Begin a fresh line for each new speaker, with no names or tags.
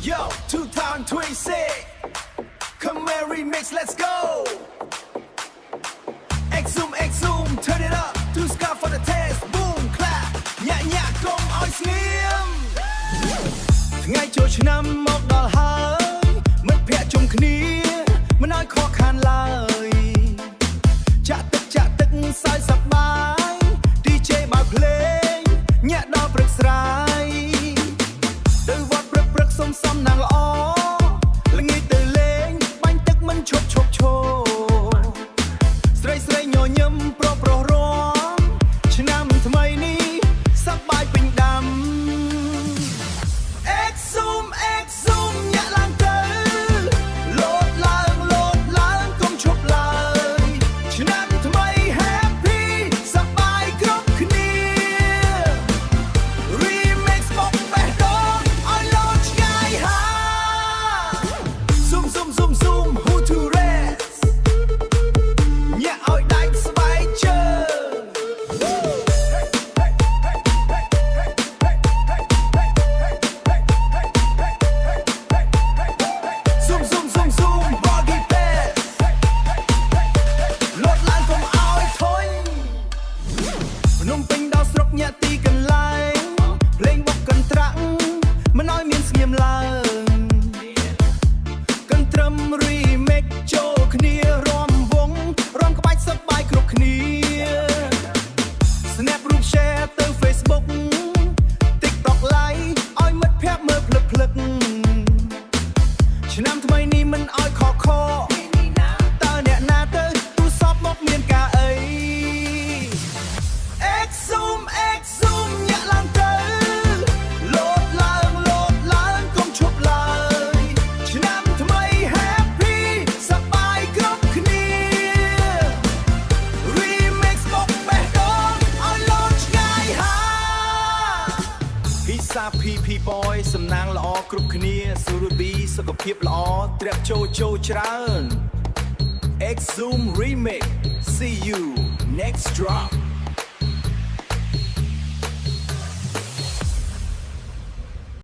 Yo, 2026 Come Merry Mix, let's go X zoom, turn it up To sky for the test, boom, clap ញាក់ញាក់កុំឲ្យស្ងៀមថ្ងៃចូលឆ្នាំមកដល់ហើយមិត្តភក្តិជុំគ្នាមិនឲ្យខកខានឡើយចាក់ទឹកសើចសប្បាយ DJ បើកភ្លេងញាក់ដល់ព្រឹកស្រាយទៅវត្តព្រឹកសុំសំណាងល្អល្ងាចទៅលេងបាញ់ទឹកមិនឈប់ស្រីញញឹមប្រុសរំឆ្នាំថ្មីនេះសប្បាយពេញដាំ X zoom ញាក់ឡើងទៅលោតឡើងកុំឈប់ឡើយឆ្នាំថ្មី Happy សប្បាយគ្រប់គ្នា Remix មកបេះដូងឲ្យលោតឆ្ងាយហា Zoom Who to rest ញាក់ឲ្យដាច់ស្បែកជើង Zoom Boggy Pet លោតឡើងកុំឲ្យធុញភ្នំពេញដល់ស្រុកញាក់ទីកន្លែងភ្លេងបុកកន្ត្រាក់មិនឲ្យមានស្ងៀមឡើងកន្ទ្រឹម Remix ចូលគ្នារាំវង់រាំក្បាច់សប្បាយគ្រប់គ្នា Snap រូប share ទៅ Facebook TikTok Live ឲ្យមិត្តភក្តិមើលភ្លឹកឆ្នាំថ្មីនេះមិនឲ្យខកតើអ្នកណាទៅទូសពមកមានការអី X zoom ញាក់ឡើងទៅលោតឡើងកុំឈប់ឡើយឆ្នាំថ្មី Happy សប្បាយគ្រប់គ្នា Remix មកបេះដូងឲ្យលោតឆ្ងាយហាពិសា PP Boy សំណាងល្អគ្រប់គ្នាសុរប៊ីសុខភាពល្អត្រាក់ចូលច្រើន X Zoom Remix See you next drop